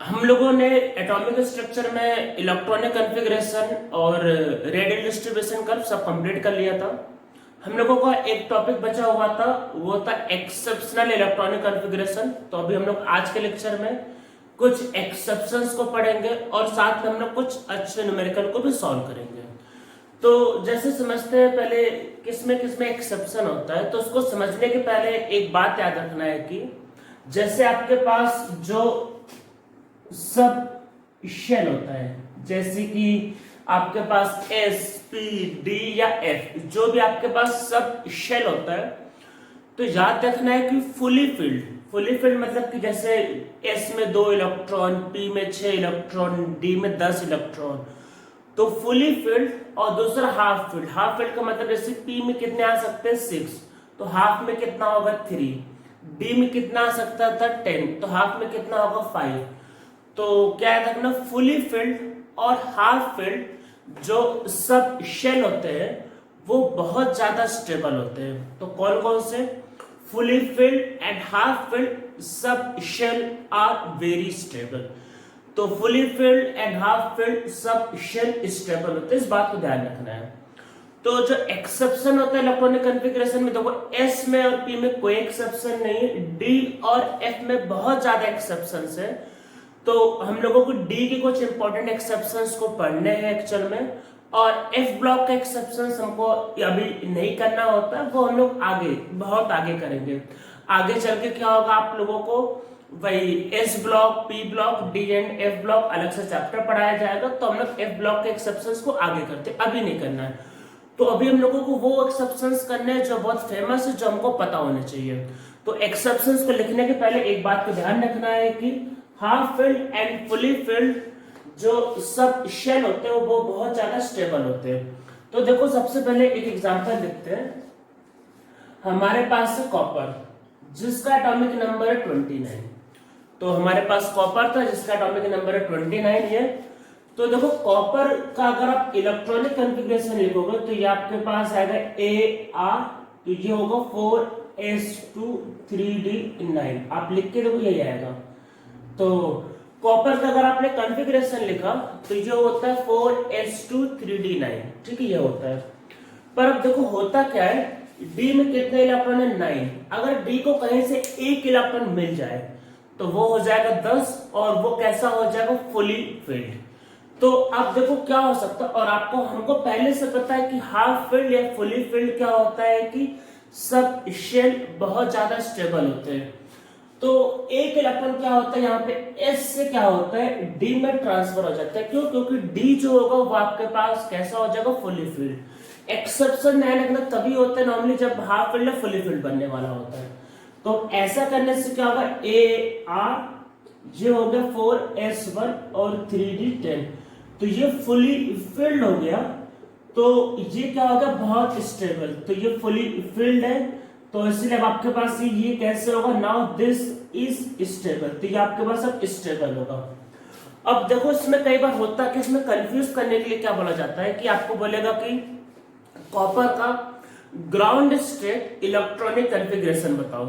हम लोगों ने एटॉमिक स्ट्रक्चर में इलेक्ट्रॉनिक कॉन्फ़िगरेशन और रेडियल डिस्ट्रीब्यूशन कर्व सब कंप्लीट कर लिया था। हम लोगों का एक टॉपिक बचा हुआ था, वो था एक्सेप्शनल इलेक्ट्रॉनिक कॉन्फ़िगरेशन। तो अभी हम लोग आज के लेक्चर में कुछ एक्सेप्शंस को पढ़ेंगे और साथ में हम लोग कुछ अच्छे न्यूमेरिकल को भी सॉल्व करेंगे। तो जैसे समझते हैं पहले किसमें एक्सेप्शन होता है, तो उसको समझने के पहले एक बात याद रखना है कि जैसे आपके पास जो सब शेल होता है, जैसे कि आपके पास एस पी डी या एफ, जो भी आपके पास सब शेल होता है, तो याद रखना है कि फुली फिल्ड मतलब कि जैसे एस में 2 इलेक्ट्रॉन, पी में 6 इलेक्ट्रॉन, डी में 10 इलेक्ट्रॉन, तो फुली फिल्ड। और दूसरा हाफ फिल्ड का मतलब जैसे पी में कितने आ सकते हैं 6, तो हाफ में कितना होगा 3, डी में कितना आ सकता था 10, तो हाफ में कितना होगा 5। तो क्या याद रखना, फुली फिल्ड और हाफ फिल्ड जो सब शेल होते हैं वो बहुत ज्यादा स्टेबल होते हैं। तो कौन कौन से? Fully filled and half filled sub shell are very stable. तो fully filled and half filled sub shell stable होते हैं, इस बात को ध्यान रखना है। तो जो एक्सेप्शन होता है इलेक्ट्रॉनिक कॉन्फ़िगरेशन में, देखो एस में और पी में कोई एक्सेप्शन नहीं है, डी और एफ में बहुत ज्यादा एक्सेप्शंस है। तो हम लोगों को डी के कुछ इंपॉर्टेंट एक्सेप्शंस को पढ़ने हैं एक्चुअल में, और एफ ब्लॉक का एक्सेप्शंस हमको अभी नहीं करना होता, वो हम लोग आगे बहुत आगे करेंगे। आगे चल के क्या होगा, आप लोगों को वही S block, P block, D and F block अलग से चैप्टर पढ़ाया जाएगा, तो हम लोग एफ ब्लॉक के एक्सेप्शंस को आगे करते, अभी नहीं करना है। तो अभी हम लोगों को वो एक्सेप्शंस करने हैं जो बहुत फेमस है, जो हमको पता होने चाहिए। तो एक्सेप्शंस को लिखने के पहले एक बात को ध्यान रखना है कि half filled and fully field जो सब शेल होते हैं वो बहुत ज्यादा स्टेबल होते हैं। तो देखो सबसे पहले एक एग्जांपल लिखते हैं। हमारे पास है कॉपर, जिसका एटॉमिक नंबर है 29। तो हमारे पास कॉपर था जिसका एटॉमिक नंबर है 29 है। तो देखो कॉपर का अगर आप इलेक्ट्रॉनिक कॉन्फ़िगरेशन लिखोगे तो ये आपके पास आएगा AR, तो ये होगा 4s2 3d9। आप लिख के देखो यही आएगा। तो कॉपर का अगर आपने कॉन्फ़िगरेशन लिखा तो ये होता है 4s2 3d9, ठीक है, ये होता है। पर अब देखो होता क्या है, डी में कितने इलेक्ट्रॉन है 9। अगर डी को कहीं से एक इलेक्ट्रॉन मिल जाए तो वो हो जाएगा 10, और वो कैसा हो जाएगा, फुली फिल्ड। तो अब देखो क्या हो सकता है, और आपको हमको पहले से पता है कि हाफ फिल्ड या फुली फिल्ड क्या होता है कि सब शेल बहुत ज्यादा स्टेबल होते हैं। तो एक इलेक्ट्रॉन क्या होता है यहाँ पे एस से क्या होता है, डी में ट्रांसफर हो जाता है। क्यों? क्योंकि डी जो होगा वो आपके पास कैसा हो जाएगा, फुली फिल्ड। एक्सेप्शन ध्यान रखना तभी होता है नॉर्मली जब हाफ फिल्ड या फुली फिल्ड बनने वाला होता है। तो ऐसा करने से क्या होगा, ए आर ये हो गया 4s1 और 3d10, तो ये फुली फिल्ड हो गया। तो ये क्या होगा, बहुत स्टेबल। तो ये फुली फिल्ड है, तो इसलिए अब आपके पास ये कैसे होगा, नाउ दिस इज स्टेबल। तो ये आपके पास अब स्टेबल होगा। अब देखो इसमें कई बार होता है कि इसमें कंफ्यूज करने के लिए क्या बोला जाता है कि आपको बोलेगा कि कॉपर का ग्राउंड स्टेट इलेक्ट्रॉनिक कॉन्फ़िगरेशन बताओ।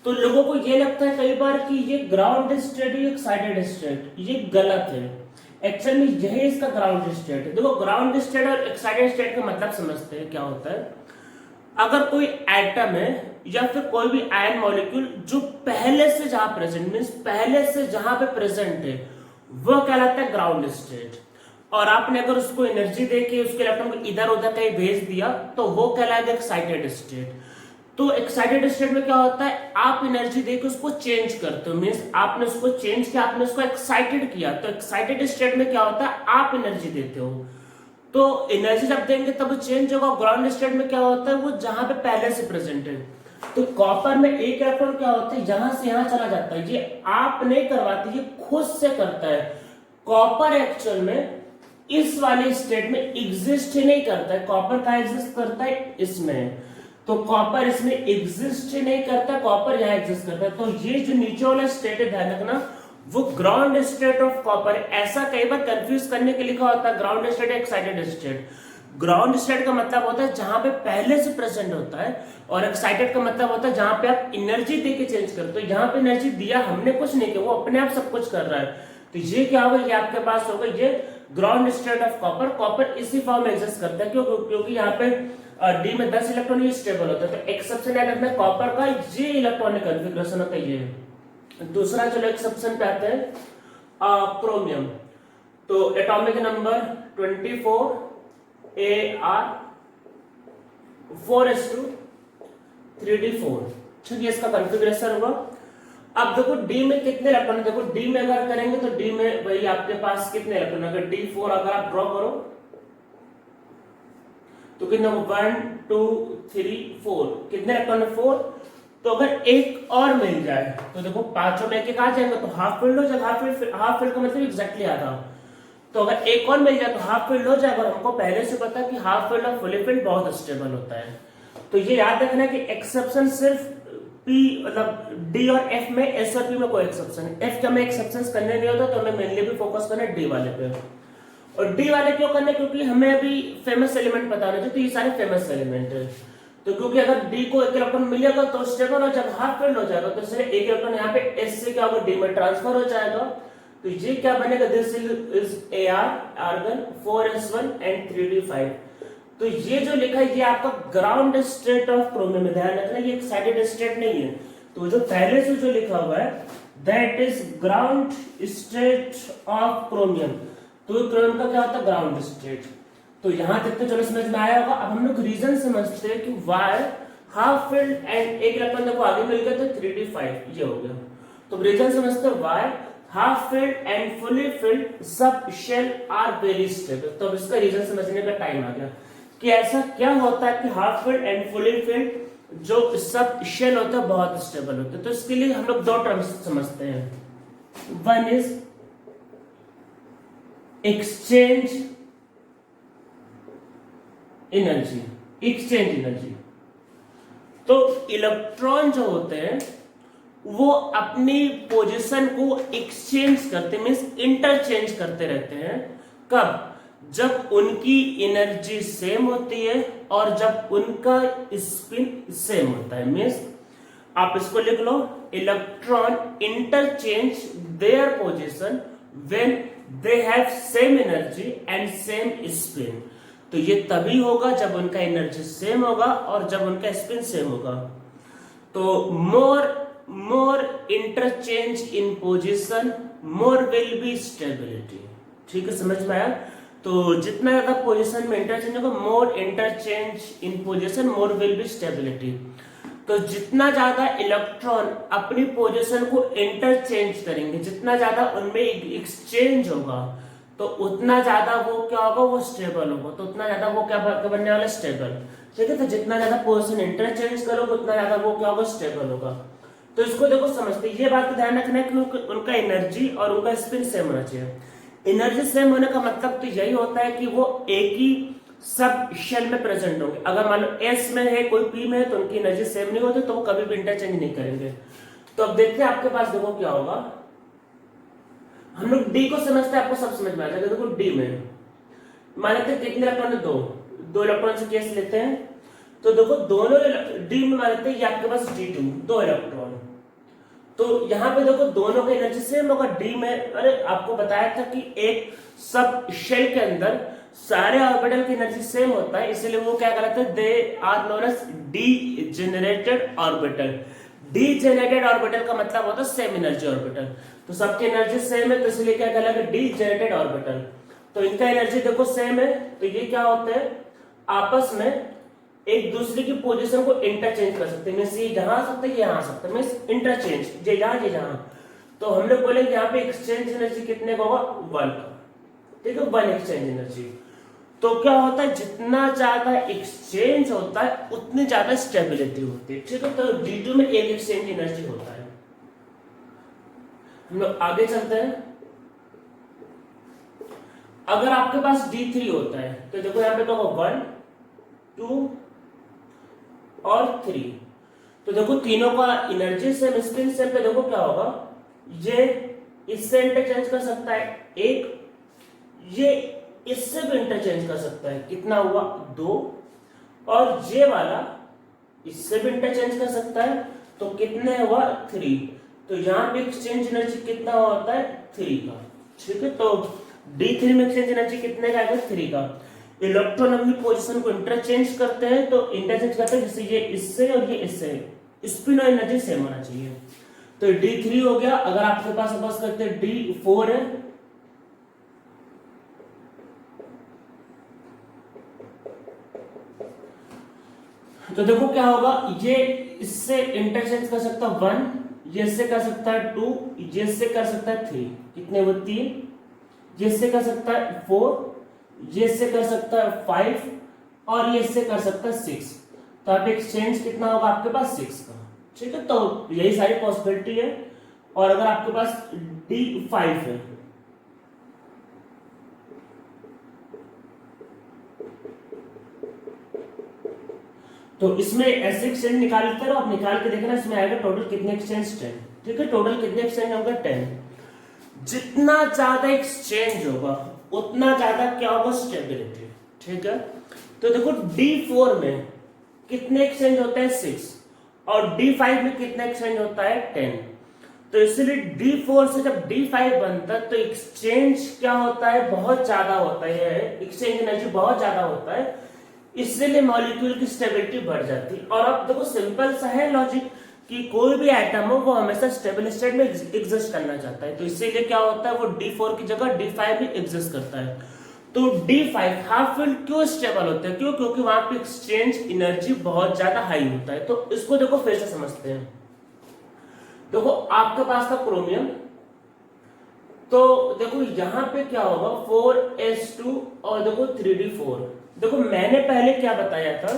तो लोगों को ये लगता है कई बार कि ये ग्राउंड स्टेट या एक्साइटेड स्टेट, ये गलत है। एक्चुअली यही इसका ग्राउंड स्टेट है। देखो ग्राउंड स्टेट और एक्साइटेड स्टेट का मतलब समझते हैं क्या होता है। अगर कोई एटम है या फिर कोई भी आयन मॉलिक्यूल जो पहले से जहां प्रेजेंट, मींस पहले से जहां पे प्रेजेंट है, वह कहलाता है ग्राउंड स्टेट। और आपने अगर उसको एनर्जी देके उसके इलेक्ट्रॉन को इधर उधर कहीं भेज दिया तो वो कहलाएगा एक्साइटेड स्टेट। तो एक्साइटेड स्टेट में क्या होता है, आप एनर्जी देके उसको चेंज करते हो, मींस आपने उसको चेंज किया, आपने उसको एक्साइटेड किया। तो एक्साइटेड स्टेट में क्या होता है, आप एनर्जी देते हो, तो एनर्जी जब देंगे तब चेंज होगा। ग्राउंड स्टेट में क्या होता है, वो जहां पे पहले से प्रेजेंट है। तो कॉपर में एक इलेक्ट्रॉन क्या होता है, यहां से यहां चला जाता है। ये आप नहीं करवाते, ये खुद से करता है। कॉपर एक्चुअल में इस वाले स्टेट में एग्जिस्ट ही नहीं करता है। कॉपर का एग्जिस्ट करता है इसमें, तो कॉपर इसमें एग्जिस्ट ही नहीं करता, कॉपर यहाँ एग्जिस्ट करता है। तो ये जो नीचे वाला स्टेट है ध्यान रखना, वो ग्राउंड स्टेट ऑफ कॉपर। ऐसा कई बार कंफ्यूज करने के लिखा होता है ground state excited state. Ground state का मतलब होता है जहां पे पहले से प्रेजेंट होता है, और एक्साइटेड का मतलब होता है जहां पे आप एनर्जी दे के चेंज करते हो। यहाँ पे एनर्जी दिया हमने कुछ नहीं किया, वो अपने आप सब कुछ कर रहा है। तो ये क्या होगा, ये आपके पास होगा ये ground state of copper. Copper इसी फॉर्म में एग्जिस्ट करता है क्योंकि यहाँ पे डी में 10 इलेक्ट्रॉन ये स्टेबल होता है। तो एक सबसे याद रखना कॉपर का ये इलेक्ट्रॉनिक कॉन्फ़िगरेशन होता है ये। दूसरा चलो एक सबसे पे आते हैं क्रोमियम। तो atomic number 24 AR 4s2 3d4, ठीक है, इसका कॉन्फ़िगरेशन हुआ। अब देखो डी में कितने इलेक्ट्रॉन है, देखो डी में अगर करेंगे तो डी में भाई आपके पास कितने इलेक्ट्रॉन, अगर D4 अगर आप ड्रॉ करो तो कितने 1 2 3 4 कितने इलेक्ट्रॉन है 4। तो अगर एक और मिल जाए तो देखो पांचों में एक आ जाएंगे तो हाफ फिल्ड हो जाएगा। हाफ फिल्ड का मतलब एग्जैक्टली आधा। तो अगर एक और मिल जाए तो हाफ फिल्ड हो जाएगा। और हमको पहले से पता है कि हाफ फिल्ड और फुली फिल्ड बहुत स्टेबल होता है। तो ये याद रखना है कि एक्सेप्शन सिर्फ पी मतलब डी और एफ में, एस और पी में कोई एक्सेप्शन है। एफ का में एक्सेप्शन करने नहीं होता तो हमें मेनली भी फोकस करना है डी वाले पे। और डी वाले क्यों करने, क्योंकि हमें अभी फेमस एलिमेंट पता नहीं, तो ये सारे फेमस एलिमेंट है। तो क्योंकि अगर डी को एक इलेक्ट्रॉन मिलेगा तो स्टेबल हो जाएगा, हाफ फिल्ड हो जाएगा, तो इसलिए एक इलेक्ट्रॉन यहाँ पे एस से क्या होगा डी में ट्रांसफर हो जाएगा। तो ये क्या बनेगा, this is AR argon 4s1 and 3d5। तो ये जो लिखा है ये आपका ग्राउंड स्टेट ऑफ क्रोमियम में, ध्यान रखना ये एक्साइटेड स्टेट नहीं है। तो जो पहले से जो लिखा हुआ है that is ground state of chromium. तो क्रोमियम का क्या होता है ग्राउंड स्टेट। तो यहां तक तो चलो समझ में आया होगा। अब हम लोग रीजन समझते हैं कि वाई हाफ फिल्ड एंड एक इलेक्ट्रॉन देखो आगे मिल गया तो 3d5 ये हो गया। तो रीजन समझते हैं why half filled and fully filled sub shell are very stable. तो इसका रीजन समझने का टाइम आ गया कि ऐसा क्या होता है कि half filled and fully field जो सब शेल होता है बहुत स्टेबल होते हैं। तो इसके लिए हम लोग दो टर्म्स समझते हैं। One is exchange energy, exchange energy. तो इलेक्ट्रॉन जो होते हैं वो अपनी पोजीशन को एक्सचेंज करते मींस इंटरचेंज करते रहते हैं। कब, जब उनकी एनर्जी सेम होती है और जब उनका स्पिन सेम होता है। मींस आप इसको लिख लो, electron interchange their position when they have same energy and same spin. तो ये तभी होगा जब उनका एनर्जी सेम होगा और जब उनका स्पिन सेम होगा। तो more interchange in position more will be stability. ठीक है, समझ में आया। तो जितना ज्यादा पोजीशन में इंटरचेंज होगा, more interchange in position more will be stability. तो जितना ज्यादा इलेक्ट्रॉन अपनी पोजीशन को इंटरचेंज करेंगे, जितना ज्यादा उनमें एक्सचेंज होगा तो उतना ज्यादा वो क्या होगा, वो स्टेबल होगा। तो उतना ज्यादा वो क्या बनने वाला स्टेबल। ठीक है, तो जितना ज्यादा पोजीशन इंटरचेंज करोगे उतना ज्यादा वो क्या होगा, स्टेबल होगा। तो इसको देखो समझते, ये बात को ध्यान रखना है कि उनका एनर्जी और उनका स्पिन सेम होना चाहिए। एनर्जी सेम होने का मतलब तो यही होता है कि वो एक ही सब शेल में प्रेजेंट होंगे। अगर मान लो एस में है कोई पी में है तो उनकी एनर्जी सेम नहीं होती तो वो कभी भी इंटरचेंज नहीं करेंगे। तो अब देखते हैं आपके पास देखो क्या होगा। हम लोग डी को समझते हैं, आपको सब समझ में आ जाएगा। देखो डी में मान लेते हैं कितने इलेक्ट्रॉन है, दो इलेक्ट्रॉन से केस लेते हैं। तो देखो दोनों डी में मान लेते हैं ये आपके पास D2 दो इलेक्ट्रॉन। तो यहाँ पे देखो दोनों का एनर्जी सेम होगा। डी में अरे आपको बताया था कि एक सब शेल के अंदर सारे ऑर्बिटल की एनर्जी सेम होता है, इसलिए वो क्या कहलाते हैं, they are known as degenerated orbital. Degenerated orbital का मतलब होता है सेम एनर्जी ऑर्बिटल। तो सबकी एनर्जी सेम है तो इसलिए क्या कहलाएगा, डी जेनरेटेड ऑर्बिटल। तो इनका एनर्जी देखो सेम है तो ये क्या होते हैं, आपस में एक दूसरे की पोजीशन को इंटरचेंज कर सकते हैं। मींस ये जहां आ सकते हैं, ये यहां आ सकते हैं, मींस इंटरचेंज ये जहां। तो हम लोग बोलेंगे यहाँ पे एक्सचेंज एनर्जी कितने का होगा, 1 का। ठीक है, 1 एक्सचेंज एनर्जी। तो क्या होता है, जितना ज्यादा एक्सचेंज होता है उतनी ज्यादा स्टेबिलिटी होती है। ठीक है, तो D2 में एक एक्सचेंज एनर्जी होता है। हम लोग आगे चलते हैं। अगर आपके पास D3 होता है तो देखो यहाँ पे तो 1 2 और 3। तो देखो तीनों का एनर्जी सेम स्पिन सेम। पे देखो क्या होगा, ये इससे इंटरचेंज कर सकता है एक, ये इससे भी इंटरचेंज कर सकता है। कितना हुआ, 2। और ये वाला इससे भी इंटरचेंज कर सकता है तो कितने हुआ, 3। तो यहाँ पे एक्सचेंज एनर्जी कितना होता है, 3 का। ठीक है, तो D3 में एक्सचेंज एनर्जी कितने का आएगा, 3 का। इलेक्ट्रॉन अपनी पोजीशन को इंटरचेंज करते हैं, तो इंटरचेंज करते हैं जैसे ये इससे और ये इससे, स्पिन और एनर्जी सेम होना चाहिए। तो D3 हो गया। अगर आपके पास बस करते हैं D4 है, तो देखो क्या होगा, ये इससे इंटरचेंज कर सकता है 1, ये इससे कर सकता है 2, ये इससे कर सकता है 3, कितने वो 3, ये इससे कर सकता है 4, ये इससे कर सकता है 5 और ये इससे कर सकता है 6। तो अब एक्सचेंज कितना होगा आपके पास 6 का। ठीक है, तो यही सारी पॉसिबिलिटी है। और अगर आपके पास D5 है, तो इसमें ऐसे एक्सचेंज निकालते रहो, आप निकाल के देखना इसमें आएगा टोटल कितने एक्सचेंज, 10। ठीक है, टोटल कितने एक्सचेंज होगा, 10। जितना ज्यादा एक्सचेंज होगा उतना ज्यादा क्या होगा, स्टेबिलिटी। ठीक है, तो देखो D4 में कितने एक्सचेंज होता है, 6, और D5 में कितने एक्सचेंज होता है, 10। तो इसलिए D4 से जब D5 बनता है तो एक्सचेंज क्या होता है, बहुत ज्यादा होता है, एक्सचेंज एनर्जी बहुत ज्यादा होता है, इसलिए मॉलिक्यूल की स्टेबिलिटी बढ़ जाती है। और अब देखो सिंपल सा है लॉजिक कि कोई भी एटम हो वो हमेशा स्टेबल स्टेट में एग्जिस्ट करना चाहता है, तो इसीलिए क्या होता है, वो D4 की जगह D5 में एग्जिस्ट करता है। तो D5 हाफ फील्ड क्यों स्टेबल होता है, क्यों, क्योंकि वहां पे एक्सचेंज एनर्जी बहुत ज्यादा हाई होता है। तो इसको देखो फिर से समझते हैं। देखो आपके पास था क्रोमियम, तो देखो यहां पे क्या होगा, 4s2 और देखो 3d4। देखो मैंने पहले क्या बताया था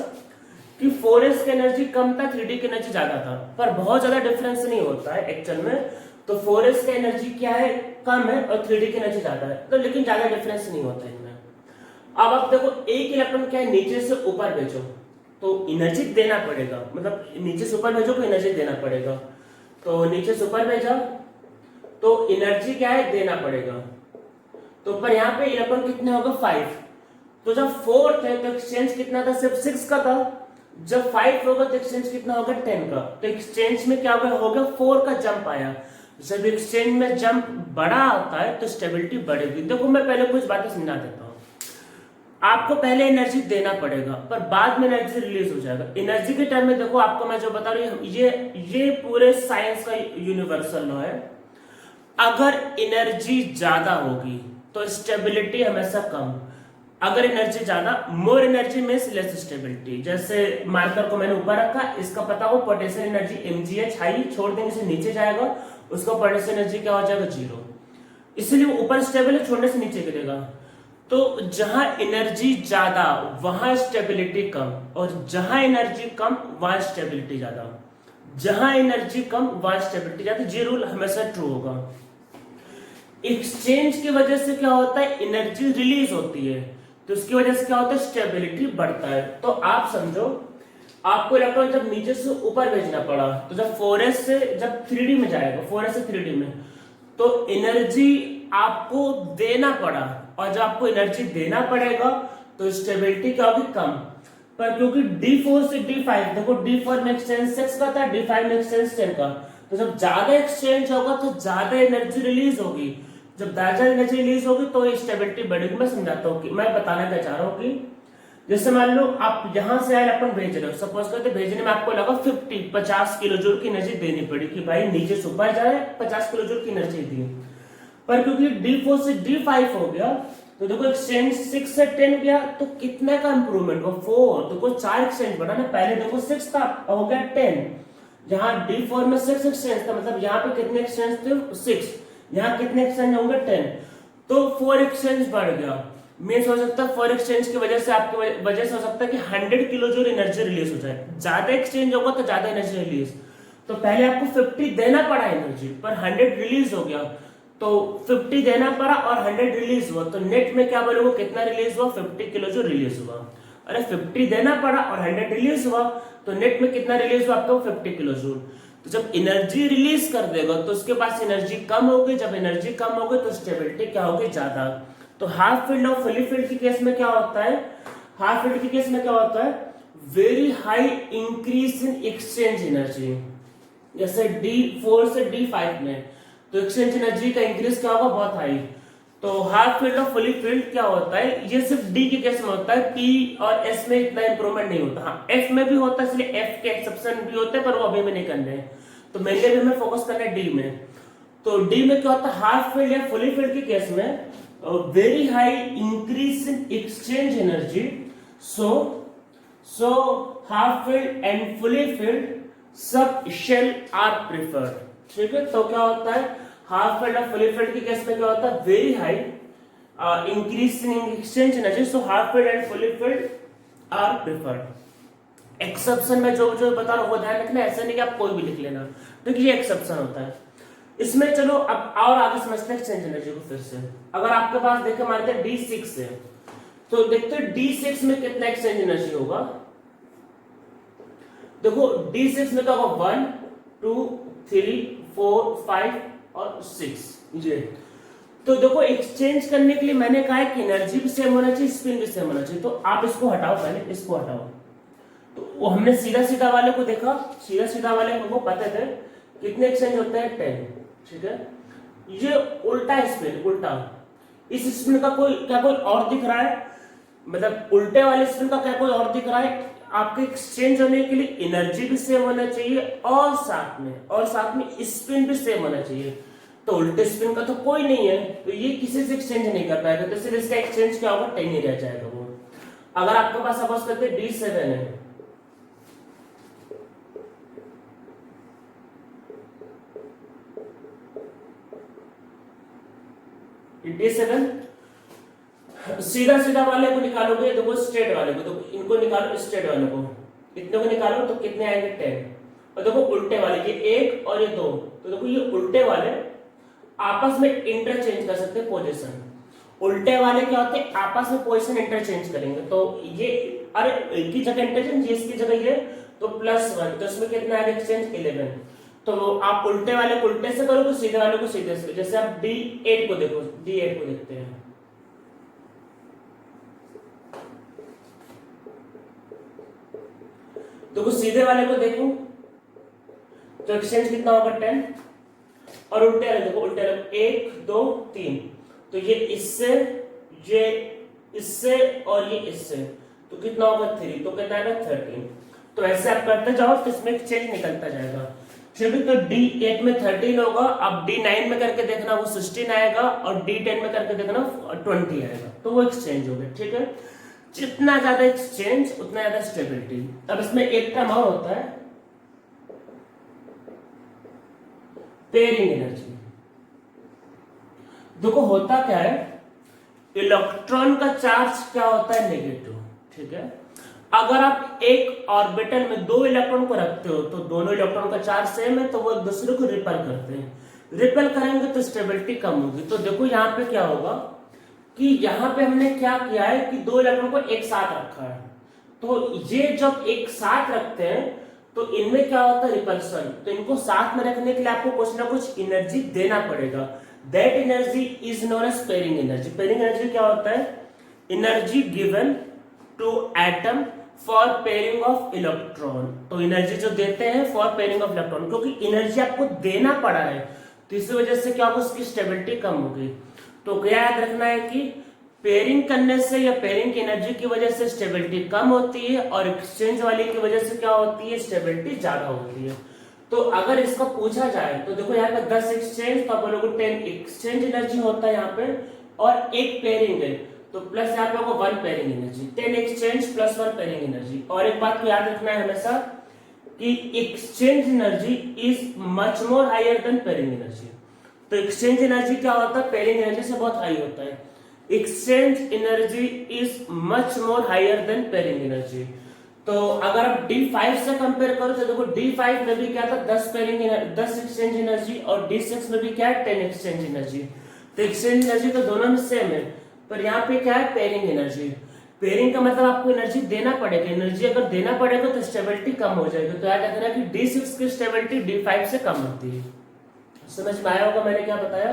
कि 4s की एनर्जी कम था, 3d की एनर्जी ज्यादा था, पर बहुत ज्यादा डिफरेंस नहीं होता है एक्चुअल में। तो 4s की एनर्जी क्या है, कम है, और 3d की एनर्जी ज्यादा है, तो लेकिन ज्यादा डिफरेंस नहीं होता है इनमें। अब आप देखो एक इलेक्ट्रॉन क्या है, नीचे से ऊपर भेजो तो एनर्जी देना पड़ेगा, मतलब नीचे से ऊपर भेजो तो एनर्जी देना पड़ेगा। तो नीचे से ऊपर भेजा तो एनर्जी क्या है, देना पड़ेगा। तो पर यहाँ पे इलेक्ट्रॉन कितने होगा, 5। तो जब 4 थे तो एक्सचेंज कितना था, सिर्फ 6 का था। जब 5 होगा तो एक्सचेंज कितना होगा, 10 का। तो एक्सचेंज में क्या होगा 4 का जंप आया। जब एक्सचेंज में जंप बड़ा आता है तो स्टेबिलिटी बढ़ेगी। देखो मैं पहले कुछ बातें समझा देता हूँ। आपको पहले एनर्जी देना पड़ेगा, पर बाद में एनर्जी रिलीज हो जाएगा। एनर्जी के टर्म में देखो आपको मैं जो बता रही हूँ, ये पूरे साइंस का यूनिवर्सल लॉ है। अगर एनर्जी ज्यादा होगी तो स्टेबिलिटी हमेशा कम। अगर एनर्जी ज्यादा, more energy means less stability. जैसे मार्कर को मैंने ऊपर रखा, इसका पता हो पोटेंशियल एनर्जी mgh हाई, छोड़ देंगे से नीचे जाएगा, उसका पोटेंशियल एनर्जी क्या हो जाएगा, 0। इसलिए वो ऊपर स्टेबल है, छोड़ने से नीचे गिरेगा। तो जहां एनर्जी ज्यादा वहां स्टेबिलिटी कम, और जहां एनर्जी कम वहां स्टेबिलिटी ज्यादा। जहां एनर्जी कम वहां स्टेबिलिटी ज्यादा, ये रूल हमेशा ट्रू होगा। एक्सचेंज की वजह से क्या होता है, एनर्जी रिलीज होती है, तो उसकी वजह से क्या होता है, स्टेबिलिटी बढ़ता है। तो आप समझो आपको इलेक्ट्रॉन जब नीचे से ऊपर भेजना पड़ा, तो जब 4s से जब 3d में जाएगा, 4s से 3d में, तो एनर्जी आपको देना पड़ा, और जब आपको एनर्जी देना पड़ेगा तो स्टेबिलिटी क्या होगी, कम। पर क्योंकि D4 से D5, देखो D4 में एक्सचेंज 6 का था, D5 में एक्सचेंज 10 का, तो जब ज्यादा एक्सचेंज होगा तो ज्यादा एनर्जी रिलीज होगी। जब ज्यादा एनर्जी रिलीज होगी तो स्टेबिलिटी बढ़ेगी। मैं समझाता हूँ कि मैं बताना क्या चाह रहा हूँ कि जैसे मान लो आप यहां से इलेक्ट्रॉन भेज रहे हो, सपोज करते भेजने में आपको लगा 50 किलो जूल की एनर्जी देनी पड़ी कि भाई नीचे से ऊपर जाए, 50 किलो जूल की एनर्जी दी। पर क्योंकि D4 से D5 हो गया, तो देखो एक्सचेंज 6 से 10 गया, तो कितने का इंप्रूवमेंट हुआ, 4। तो कोई 4 एक्सचेंज बढ़ा ना, पहले देखो 6 था, हो गया 10। यहाँ D4 में 6 एक्सचेंज था, मतलब यहाँ पे कितने एक्सचेंज थे, 6। यहाँ कितने एक्सचेंज होंगे, 10। तो 4 एक्सचेंज बढ़ गया। मीन्स हो सकता है 4 एक्सचेंज की वजह से, आपकी वजह से हो सकता है कि 100 किलो जूल एनर्जी रिलीज हो जाए। ज्यादा एक्सचेंज होगा तो ज्यादा एनर्जी रिलीज। तो पहले आपको 50 देना पड़ा एनर्जी, पर 100 रिलीज हो गया, तो 50 देना पड़ा और 100 रिलीज हुआ, तो नेट में क्या बोलोगे, कितना रिलीज हुआ, 50 किलो जूल रिलीज हुआ। अरे 50 देना पड़ा और 100 रिलीज हुआ, तो नेट में कितना रिलीज हुआ आपको, 50 किलो जूल। तो जब एनर्जी रिलीज कर देगा तो उसके पास एनर्जी कम होगी, जब एनर्जी कम होगी तो स्टेबिलिटी क्या होगी, ज्यादा। तो हाफ फील्ड और फुली फील्ड के केस में क्या होता है, हाफ फील्ड के केस में क्या होता है, very high increase in exchange energy. जैसे D4 से D5 में तो एक्सचेंज एनर्जी का इंक्रीज क्या होगा, बहुत हाई। तो हाफ फील्ड और फुली फील्ड क्या होता है, ये सिर्फ डी के केस में होता है, पी और एस में इतना इंप्रूवमेंट नहीं होता। हाँ एफ में भी होता है, इसलिए एफ के एक्सेप्शन भी होते हैं, पर वो अभी में नहीं करने हैं, तो मेनली भी हमें फोकस करना है डी में। तो डी में क्या होता है, हाफ फील्ड या फुली फील्ड के केस में very high increase in exchange energy, so half filled and fully filled sub shell are preferred. ठीक है, तो क्या होता है हाफ फील्ड और फुली फील्ड के केस में क्या होता है, very high increase in exchange energy, so half filled and fully filled are preferred. Exception में जो जो बता रहा हूं वो ध्यान रखना, ऐसा नहीं कि आप कोई भी लिख लेना, क्योंकि ये एक्सेप्शन होता है इसमें। चलो अब और आगे समझते हैं एक्सचेंज एनर्जी को फिर से। अगर आपके पास देखे मानते हैं D6 है, तो देखते हैं D6 में कितना एक्सचेंज एनर्जी होगा। देखो D6 में क्या होगा 1 2 3 4 5 और 6 ये। तो देखो एक्सचेंज करने के लिए मैंने कहा है कि एनर्जी भी सेम होना चाहिए, स्पिन भी सेम होना चाहिए। तो आप इसको हटाओ, पहले इसको हटाओ। तो वो हमने सीधा सीधा वाले को देखा, सीधा सीधा वाले को पता थे कितने एक्सचेंज होते हैं 10। ठीक है, ये उल्टा स्पिन, उल्टा इस स्पिन का कोई क्या कोई और दिख रहा है, मतलब उल्टे वाले स्पिन का क्या कोई और दिख रहा है। आपके एक्सचेंज होने के लिए एनर्जी भी सेम होना चाहिए और साथ में स्पिन भी सेम होना चाहिए। तो उल्टे स्पिन का तो कोई नहीं है, तो ये किसी से एक्सचेंज नहीं कर पाएगा, तो इसलिए इसका एक्सचेंज क्या होगा 10 ही रह जाएगा वो। अगर आपके पास सपोज करते D7 है, D7 सीधा सीधा वाले को निकालोगे, देखो स्ट्रेट वाले को, तो इनको निकालो, स्ट्रेट वाले को इतने को निकालो तो कितने आएंगे 10। और देखो उल्टे वाले ये 1 और ये 2, तो देखो ये उल्टे वाले आपस में इंटरचेंज कर सकते हैं पोजीशन। उल्टे वाले क्या होते हैं आपस में पोजीशन इंटरचेंज करेंगे, तो ये अरे एक ही जगह इंटरचेंज, ये इसकी जगह ये, तो +1, तो इसमें कितना आएगा एक्सचेंज 11। तो आप उल्टे वाले को उल्टे से करो तो सीधे वाले को सीधे से। जैसे आप D8 को देखो, D8 को देखते हैं, तो सीधे वाले को देखो तो एक्सचेंज कितना होगा 10, और उल्टे वाले देखो, उल्टे वाले 1 2 3, तो ये इससे और ये इससे, तो कितना होगा 3, तो कितना आएगा 13। तो ऐसे आप करते जाओ तो इसमें एक्सचेंज निकलता जाएगा। ठीक है, तो D8 में 13 होगा, अब D9 में करके देखना वो 16 आएगा, और D10 में करके देखना 20 आएगा, तो वो एक्सचेंज हो गया। ठीक है, जितना ज्यादा एक्सचेंज उतना ज्यादा स्टेबिलिटी। अब इसमें एक टर्म और होता है पेयरिंग एनर्जी। देखो होता क्या है, इलेक्ट्रॉन का चार्ज क्या होता है नेगेटिव। ठीक है, अगर आप एक ऑर्बिटल में 2 इलेक्ट्रॉन को रखते हो तो दोनों इलेक्ट्रॉन का चार्ज सेम है, तो वो एक दूसरे को रिपेल करते हैं, रिपेल करेंगे तो स्टेबिलिटी कम होगी। तो देखो यहाँ पे क्या होगा कि यहाँ पे हमने क्या किया है कि 2 इलेक्ट्रॉन को एक साथ रखा है, तो ये जब एक साथ रखते हैं तो इनमें क्या होता है रिपल्सन। तो इनको साथ में रखने के लिए आपको कुछ ना कुछ एनर्जी देना पड़ेगा, that energy is known as pairing energy. Pairing energy क्या होता है, energy given to atom for pairing of electron. तो एनर्जी जो देते हैं फॉर पेयरिंग ऑफ इलेक्ट्रॉन, क्योंकि एनर्जी आपको देना पड़ा है तो इसी वजह से क्या होगा उसकी स्टेबिलिटी कम होगी। तो क्या याद रखना है कि पेयरिंग करने से या पेयरिंग की एनर्जी की वजह से स्टेबिलिटी कम होती है, और एक्सचेंज वाली की वजह से क्या होती है स्टेबिलिटी ज्यादा होती है। तो अगर इसका पूछा जाए तो देखो यहाँ पे 10 एक्सचेंज, तो आप बोलोगे 10 एक्सचेंज एनर्जी होता है यहाँ पे, और एक पेयरिंग है तो प्लस यहाँ पे होगा 1 pairing energy, 10 exchange plus 1 pairing energy. और एक बात को याद रखना है हमेशा कि exchange energy is much more higher than pairing energy. तो एक्सचेंज एनर्जी क्या होता है पेयरिंग एनर्जी से बहुत हाई होता है, exchange energy is much more higher than pairing energy. तो अगर आप D5 से कंपेयर करो तो देखो D5 में भी क्या था 10 एक्सचेंज एनर्जी, और D6 में भी क्या है 10 एक्सचेंज एनर्जी। तो एक्सचेंज एनर्जी तो दोनों में सेम है, पर यहाँ पे क्या है पेयरिंग एनर्जी। पेयरिंग का मतलब आपको एनर्जी देना पड़ेगा, एनर्जी अगर देना पड़ेगा तो स्टेबिलिटी कम हो जाएगी। तो याद रखना कि D6 की स्टेबिलिटी D5 से कम होती है। समझ में आया होगा मैंने क्या बताया।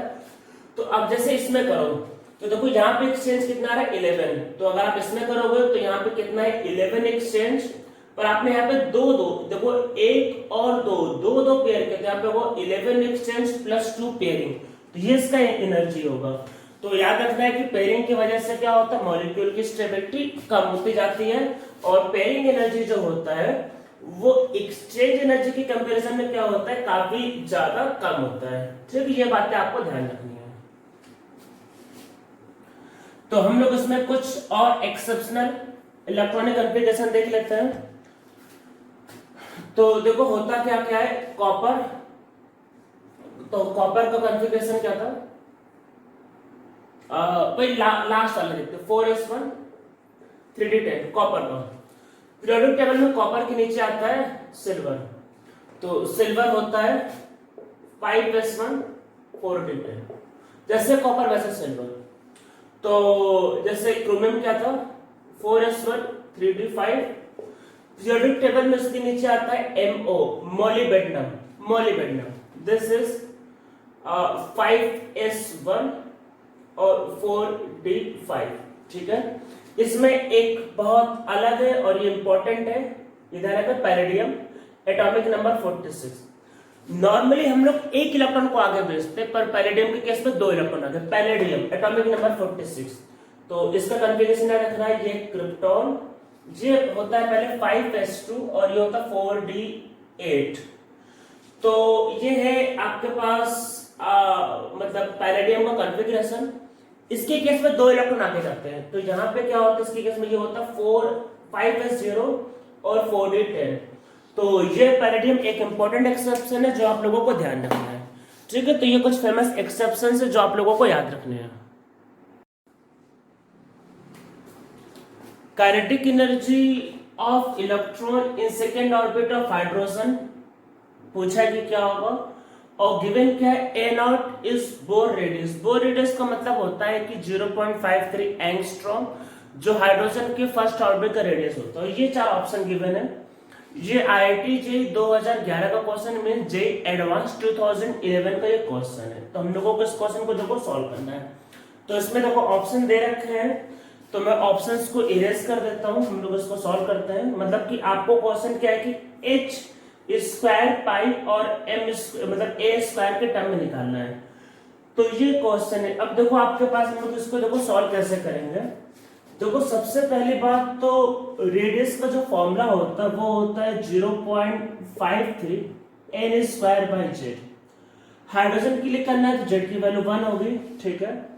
तो अब जैसे इसमें करो तो देखो यहाँ पे एक्सचेंज कितना आ रहा है 11, तो अगर आप इसमें करोगे तो यहाँ पे कितना है 11 एक्सचेंज, पर आपने यहाँ पे दो देखो 1 और 2 पेयर के, यहाँ पे वो 11 एक्सचेंज प्लस 2 पेयरिंग, तो ये इसका एनर्जी होगा। तो याद रखना है कि पेयरिंग की वजह से क्या होता है, मॉलिक्यूल की स्टेबिलिटी कम होती जाती है और पेयरिंग एनर्जी जो होता है वो एक्सचेंज एनर्जी की कंपैरिजन में क्या होता है, काफी ज्यादा कम होता है। ठीक है, ये बातें आपको ध्यान रखनी है। तो हम लोग इसमें कुछ और एक्सेप्शनल इलेक्ट्रॉनिक कॉन्फ़िगरेशन देख लेते हैं। तो देखो होता क्या क्या है, कॉपर, तो कॉपर का कॉन्फ़िगरेशन क्या था, भाई लास्ट वाला देखते हैं, 4s1 3d10 कॉपर का। पीरियोडिक टेबल में कॉपर के नीचे आता है सिल्वर, तो सिल्वर होता है 5s1 4d10, जैसे कॉपर वैसे सिल्वर। तो जैसे क्रोमियम क्या था 4s1 3d5, पीरियोडिक टेबल में इसके नीचे आता है MO molybdenum, this is 5s1 और 4d5। ठीक है, इसमें एक बहुत अलग है और ये इंपॉर्टेंट है, इधर है पैलेडियम, एटॉमिक नंबर 46। नॉर्मली हम लोग एक इलेक्ट्रॉन को आगे भेजते हैं, पर पैलेडियम के केस में 2 इलेक्ट्रॉन आगे, पैलेडियम एटॉमिक नंबर 46। तो इसका कॉन्फ़िगरेशन याद रखना है, ये क्रिप्टॉन, ये होता है पहले 5s2 और ये होता है 4d8। तो ये है आपके पास मतलब पैलेडियम का कॉन्फ़िगरेशन। इसके केस में 2 इलेक्ट्रॉन आगे जाते हैं, तो यहाँ पे क्या होता है, इसके केस में ये होता है 5s0 और 4d10। तो ये पैलेडियम एक इंपॉर्टेंट एक्सेप्शन है जो आप लोगों को ध्यान रखना है। ठीक है, तो ये कुछ फेमस एक्सेप्शन है जो आप लोगों को याद रखने हैं। Kinetic energy of electron in second orbit of hydrogen पूछा कि क्या होगा, और गिवन क्या है, a naught is Bohr radius. Bohr radius का मतलब होता है कि 0.53 एंगस्ट्रॉम, जो हाइड्रोजन के फर्स्ट ऑर्बिट का रेडियस होता है। ये 4 ऑप्शन गिवन है। ये IIT JEE 2011 का क्वेश्चन मीन JEE एडवांस 2011 का ये क्वेश्चन है। तो हम लोगों को इस क्वेश्चन को देखो सॉल्व करना है। तो इसमें देखो ऑप्शन दे रखे हैं, तो मैं ऑप्शंस को इरेज कर देता हूं, हम लोग इसको सॉल्व करते हैं। मतलब कि आपको क्वेश्चन क्या है कि h स्क्वायर पाई और m मतलब a स्क्वायर के टर्म में निकालना है। तो ये क्वेश्चन है। अब देखो आपके पास, हम लोग इसको देखो सॉल्व कैसे करेंगे। देखो सबसे पहली बात तो रेडियस का जो फॉर्मूला होता है वो होता है 0.53 n square by Z. Hydrogen के लिए करना है तो जेड की वैल्यू 1 होगी। ठीक है,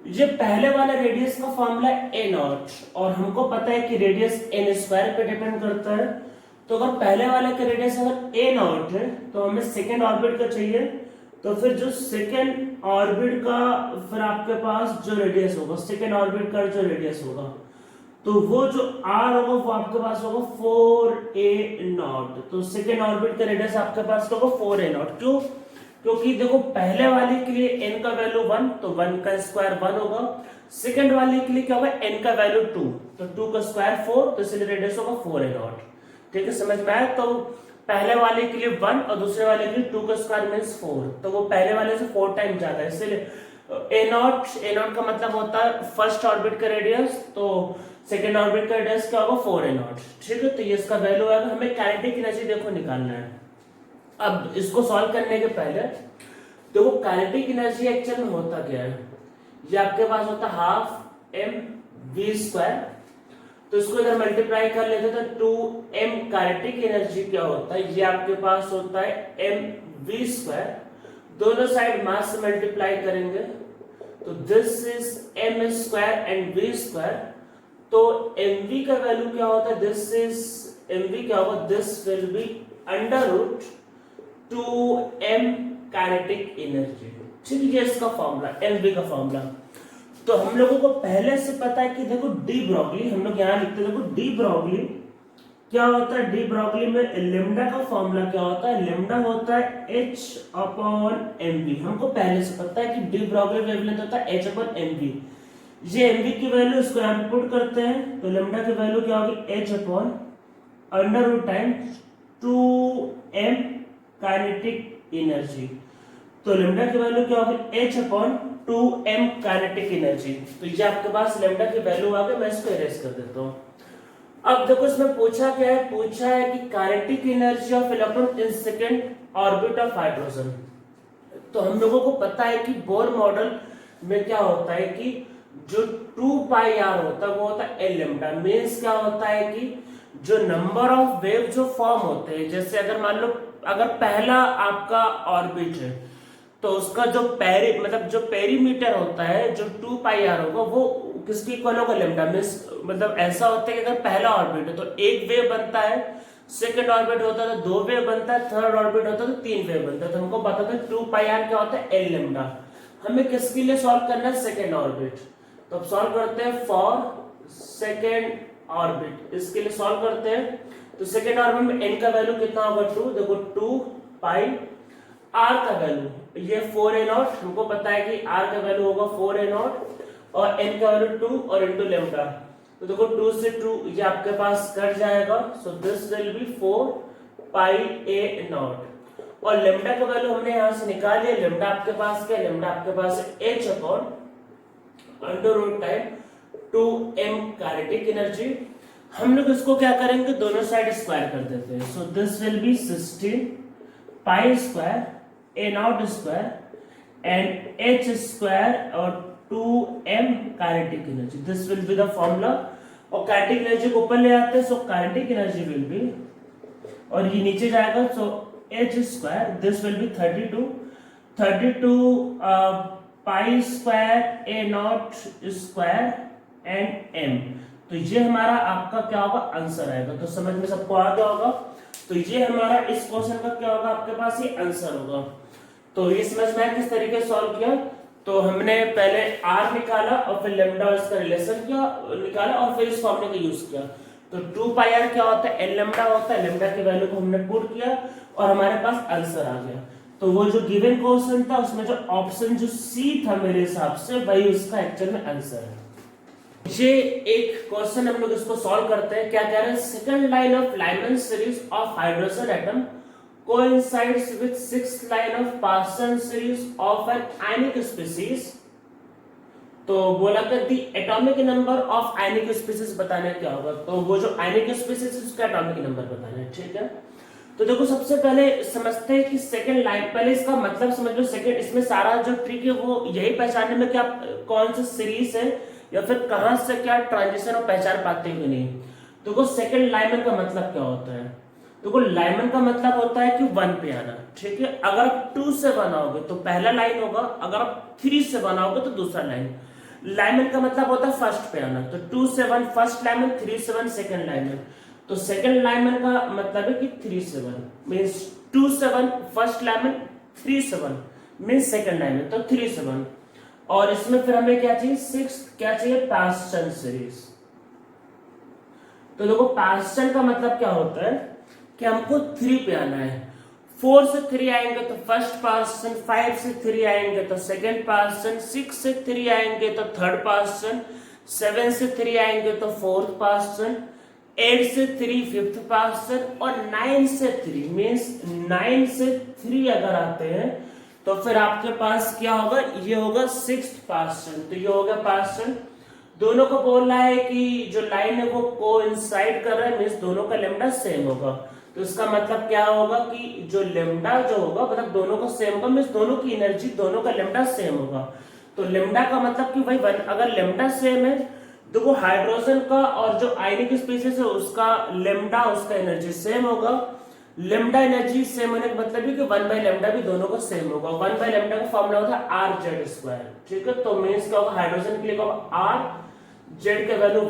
ये पहले वाला रेडियस का फॉर्मूला ए नॉट, और हमको पता है कि रेडियस n स्क्वायर पे डिपेंड करता है। तो अगर पहले वाले का रेडियस अगर ए नॉट है तो हमें सेकेंड ऑर्बिट का चाहिए, तो फिर जो सेकेंड ऑर्बिट का फिर आपके पास जो रेडियस होगा, सेकेंड ऑर्बिट का जो रेडियस होगा, तो वो जो आर होगा वो आपके पास होगा 4a0। तो सेकेंड ऑर्बिट का रेडियस आपके पास होगा 4a0। क्यों? क्योंकि देखो पहले वाले के लिए n का वैल्यू 1, तो 1 का स्क्वायर 1 होगा। सेकेंड वाले के लिए क्या होगा, n का वैल्यू 2, तो 2 का स्क्वायर 4, तो इसलिए रेडियस होगा 4a0। ठीक है, समझ में आया? तो पहले वाले के लिए 1 और दूसरे वाले के लिए 2 का स्क्वायर मींस 4, तो वो पहले वाले से 4 टाइम ज्यादा है, इसलिए a0 का मतलब होता है फर्स्ट ऑर्बिट का रेडियस, तो सेकेंड ऑर्बिट का रेडियस क्या होगा 4a0। ठीक है, तो ये इसका वैल्यू आएगा। हमें काइनेटिक एनर्जी देखो निकालना है। अब इसको सॉल्व करने के पहले देखो काइनेटिक एनर्जी एक्चुअल में होता क्या है, ये आपके पास होता है हाफ mv², तो इसको इधर मल्टीप्लाई कर लेते तो 2m काइनेटिक एनर्जी क्या होता है, ये आपके पास होता है mv²। दोनों साइड मास से मल्टीप्लाई करेंगे तो this is m² and v²। तो mv का वैल्यू क्या होता है, दिस इज mv क्या होगा, this will B √ 2m kinetic energy. ठीक है, इसका फॉर्मूला mv का फॉर्मूला। तो हम लोगों को पहले से पता है कि देखो डी ब्रॉगली, हम लोग यहां लिखते हैं, देखो डी ब्रॉगली क्या होता है, डी ब्रॉगली में लेमडा का फॉर्मूला क्या होता है, लेमडा होता है h/mv। हमको पहले से पता है कि डी ब्रॉगली वेवलेंथ होता है h/mv। ये mv की वैल्यू इसको यहां पे पुट करते हैं, तो लेमडा की वैल्यू क्या होगी h/√2m काइनेटिक एनर्जी। तो लेमडा की वैल्यू क्या होगी h/2m काइनेटिक एनर्जी। तो ये आपके पास लेमडा की वैल्यू आ गई, मैं इसको इरेज कर देता हूं। अब देखो इसमें पूछा क्या है, पूछा है कि kinetic energy of electron in second orbit of hydrogen. तो हम लोगों को पता है कि बोर मॉडल में क्या होता है कि जो 2 पाई आर होता है वो होता है एल लेमडा। मीन्स क्या होता है कि जो नंबर ऑफ वेव जो फॉर्म होते हैं, जैसे अगर मान लो अगर पहला आपका ऑर्बिट है तो उसका जो जो पेरीमीटर होता है जो 2 पाई आर होगा वो किसके इक्वल होगा, लेमडा। मीन्स मतलब ऐसा होता है कि अगर पहला ऑर्बिट है तो एक वेव बनता है, सेकंड ऑर्बिट होता है तो 2 वेव बनता है, थर्ड ऑर्बिट होता है तो 3 वेव बनता है। तो हमको पता था 2 पाई आर क्या होता है, एल लेमडा। हमें किसके लिए सॉल्व करना है, सेकंड ऑर्बिट। तो अब सॉल्व करते हैं फॉर सेकंड ऑर्बिट, इसके लिए सॉल्व करते हैं। तो सेकंड ऑर्बिट में n का वैल्यू कितना होगा, 2। देखो 2 पाई r का वैल्यू ये 4a0, हमको पता है कि r का वैल्यू होगा 4a0 और n का वैल्यू 2 और इनटू लेमडा। तो देखो 2 से 2 ये आपके पास कट जाएगा, so this will B 4 pi a0 और लेमडा का वैल्यू हमने यहां से निकाल लिया। लेमडा आपके पास क्या है, लेमडा आपके पास है h upon under root time 2m kinetic energy. हम लोग इसको क्या करेंगे, दोनों साइड स्क्वायर कर देते हैं। सो this will B 16 pi square a0 square and h square और 2m kinetic energy. This will be the formula. और काइनेटिक एनर्जी को ऊपर ले आते हैं, so kinetic energy will be, और ये नीचे जाएगा, सो h square this will B 32 pi square a0 square and m। तो ये हमारा आपका क्या होगा, आंसर आएगा। तो समझ में सबको आ गया होगा। तो ये हमारा इस क्वेश्चन का क्या होगा, आपके पास ये आंसर होगा। तो ये समझ में आया किस तरीके से सॉल्व किया। तो हमने पहले r निकाला और फिर लेमडा और इसका रिलेशन किया निकाला और फिर इस फॉर्मूले का यूज किया। तो 2 पाई r क्या होता है, एल लेमडा होता है। लेमडा के वैल्यू को हमने पुट किया और हमारे पास आंसर आ गया। तो वो जो गिवन क्वेश्चन था उसमें जो ऑप्शन जो सी था मेरे हिसाब से वही उसका एक्चुअल में आंसर है। ये एक क्वेश्चन हम लोग इसको सॉल्व करते हैं। क्या कह रहे हैं, second line of Lyman series of hydrogen atom coincides with sixth line of Paschen series of an ionic species. तो बोला कि the atomic number of ionic species बताने क्या होगा। तो वो जो आयनिक स्पीसीज है उसका एटॉमिक नंबर बताना है, ठीक है। तो देखो सबसे पहले समझते हैं कि सेकंड लाइन, पहले इसका मतलब समझ लो। सेकंड इसमें सारा जो ट्रिक है वो यही पहचानने में क्या कौन सा सीरीज है या फिर कहां से क्या ट्रांजिशन और पहचान पाते हैं कि नहीं। तो सेकंड लाइमन का मतलब क्या होता है, तो लाइमन का मतलब होता है कि 1 पे आना, ठीक है। अगर आप 2 से बनाओगे तो पहला लाइन होगा, अगर आप 3 से बनाओगे तो दूसरा लाइन। लाइमन का मतलब होता है फर्स्ट पे आना, तो 2 से 1 फर्स्ट लाइमन, 3 से 1 सेकंड लाइमन। तो सेकंड लाइमन का मतलब है कि 3 से 1 मींस 2 से 1 फर्स्ट लाइमन, 3 से 1 मींस सेकंड लाइमन, तो 3 से 1। और इसमें फिर हमें क्या चाहिए, क्या चाहिए, पार्सन सीरीज। तो देखो पार्सन का मतलब क्या होता है कि हमको 3 पे आना है। 4 से 3 आएंगे तो फर्स्ट पार्सन, 5 से 3 आएंगे तो सेकंड पार्सन, 6 से 3 आएंगे तो थर्ड पार्सन, 7 से 3 आएंगे तो फोर्थ पार्सन, 8 से 3 फिफ्थ पार्सन और 9 से 3 मींस 9 से 3 अगर आते हैं तो फिर आपके पास क्या होगा, ये होगा सिक्स्थ पार्सन। तो ये होगा पार्सन। दोनों को बोल रहा है कि जो लाइन है वो कोइंसाइड कर रहा है, मींस दोनों का लेमडा सेम होगा। तो इसका मतलब क्या होगा कि जो लेमडा जो होगा मतलब दोनों को सेम होगा, मींस दोनों की एनर्जी, दोनों का लेमडा सेम होगा। तो लेमडा का मतलब कि भाई 1, अगर लेमडा सेम है देखो हाइड्रोजन का और जो आयनिक स्पीसीज है उसका लेमडा, उसका एनर्जी सेम होगा। लेमडा एनर्जी सेम होने का मतलब है कि 1 बाई लेमडा भी दोनों को सेम होगा। 1 बाई लेमडा का फॉर्मूला होता है आर जेड स्क्वायर, ठीक है। तो मींस क्या होगा, हाइड्रोजन के लिए होगा आर जेड का वैल्यू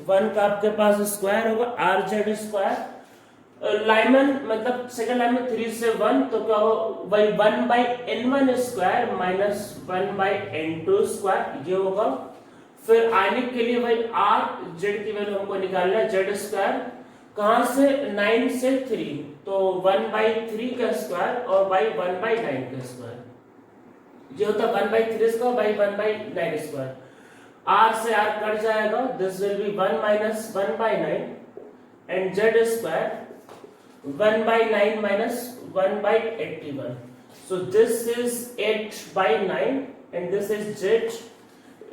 1 का आपके पास स्क्वायर होगा आर जेड स्क्वायर। लाइमन मतलब सेकंड लाइमन 3 से 1 तो क्या होगा भाई 1 by n1 square minus 1 by n2 square, ये होगा। फिर आयनिक के लिए भाई आर जेड की वैल्यू हमको निकालना है जेड स्क्वायर, कहां से 9 से 3 तो 1 बाई 3 का स्क्वायर और बाई 1 बाई 9 का स्क्वायर, ये होता है 1 by 3 square by 1 by 9 square. R से आर कट जाएगा, this will be 1 minus 1 by 9 and Z square 1 by 9 minus 1 by 81। So this is 8 by 9 and this is Z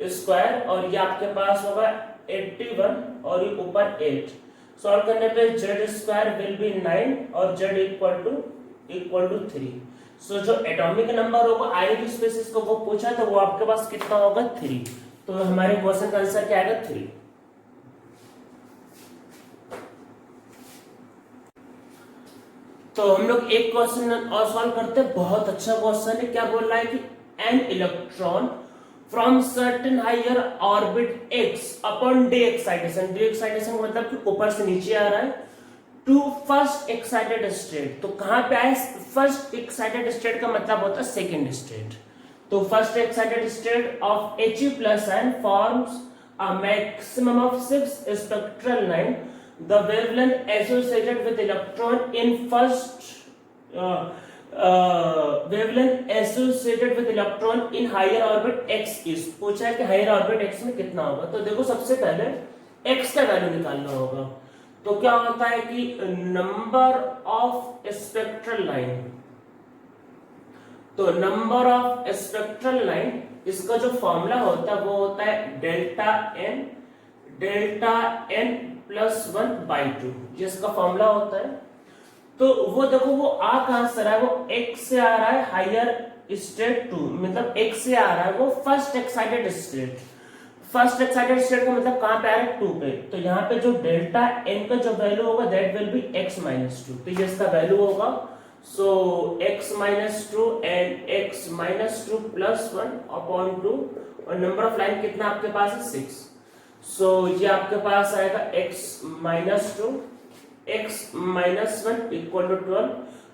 square और ये आपके पास होगा 81 और ये ऊपर 8। सॉल्व करने पे जेड स्क्वायर विल बी 9 और जेड इक्वल टू 3। सो जो एटॉमिक नंबर होगा आयनिक स्पीशीज को वो पूछा तो वो आपके पास कितना होगा 3। तो हमारे क्वेश्चन का आंसर क्या आएगा 3। तो हम लोग एक क्वेश्चन और सॉल्व करते हैं, बहुत अच्छा क्वेश्चन है। क्या बोल रहा है कि an electron from certain higher orbit X upon de-excitation, de-excitation मतलब कि ऊपर से नीचे आ रहा है, टू फर्स्ट एक्साइटेड स्टेट। तो कहां पे आए? फर्स्ट एक्साइटेड स्टेट का मतलब होता है सेकेंड स्टेट। तो first excited state of He plus n forms a maximum of 6 spectral line. The wavelength associated with electron in first wavelength associated with electron in higher orbit x is। पूछा है कि higher orbit x में कितना होगा। तो देखो सबसे पहले x का वैल्यू निकालना होगा। तो क्या होता है कि नंबर ऑफ स्पेक्ट्रल लाइन, तो नंबर ऑफ स्पेक्ट्रल लाइन इसका जो फॉर्मूला होता है वो होता है डेल्टा एन प्लस 1/2, जिसका फॉर्मूला होता है। तो वो देखो वो आ कहां से रहा है? वो x से आ रहा है हायर स्टेट 2, मतलब x से आ रहा है वो first excited state. First excited state का मतलब कहां पे आ रहा है? 2 पे। तो यहाँ पे जो डेल्टा n का जो वैल्यू होगा दैट विल बी x-2। तो ये इसका वैल्यू होगा, सो x-2 and x-2 plus 1 upon 2, और नंबर ऑफ लाइन कितना आपके पास है? 6। सो ये आपके पास आएगा x-2 x-1 equal to 12।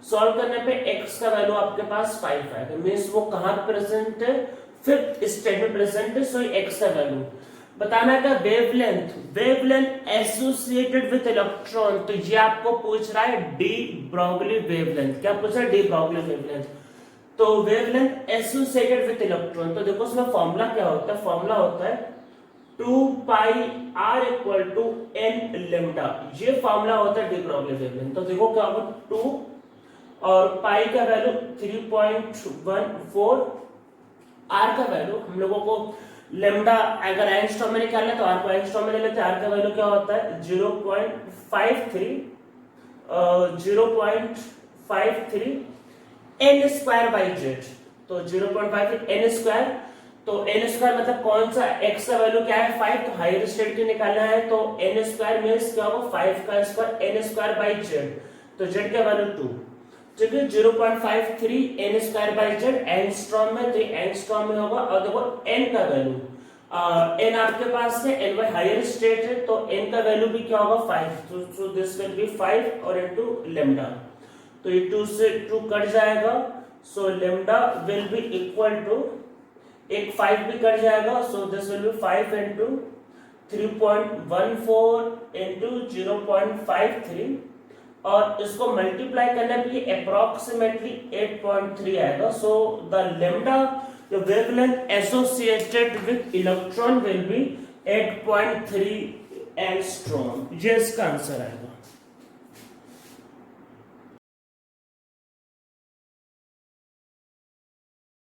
Solve करने पे x का वैल्यू आपके पास 5 आएगा, मींस वो कहां प्रेजेंट है? फिफ्थ स्टेट में प्रेजेंट है। सो x का वैल्यू बताना है। वेवलेंथ एसोसिएटेड विद इलेक्ट्रॉन, तो ये आपको पूछ रहा है डी ब्रॉगली वेवलेंथ। क्या पूछ रहा है? De Broglie wavelength. तो वेवलेंथ एसोसिएटेड विद इलेक्ट्रॉन, तो देखो उसमें फॉर्मूला क्या होता है? फॉर्मूला होता है 2 pi r equal to n lambda, ये फॉर्मूला होता है डी ब्रॉगली वेवलेंथ। तो देखो क्या होगा 2 और पाई का वैल्यू 3.14, r का वैल्यू हम लोगों को लेम्डा अगर एंगस्ट्रॉम में निकालना है तो r को एंगस्ट्रॉम में ले लेते हैं। r का वैल्यू क्या होता है? 0.53 n स्क्वायर बाई जेड। तो 0.53 n स्क्वायर, तो n स्क्वायर मतलब कौन सा? x का वैल्यू क्या है? 5। तो हायर स्टेट के निकालना है तो n स्क्वायर मींस क्या होगा? 5 का square n square by Z. तो z का वैल्यू 2, ठीक है। 0.53 n square by Z angstrom में, तो एंगस्ट्रॉम में होगा। और देखो n का वैल्यू, n आपके पास है, n बाई हायर स्टेट है, तो n का वैल्यू भी क्या होगा? 5। सो दिस विल बी 5 और इनटू लेम्डा। तो ये 2 से 2 कट जाएगा, so lambda will be equal to, एक 5 भी कट जाएगा, so this will be 5 into 3.14 into 0.53, और इसको मल्टीप्लाई करने पे ये अप्रोक्सीमेटली 8.3 आएगा। So the lambda the wavelength associated with electron will be 8.3 angstrom. ये इसका आंसर आएगा।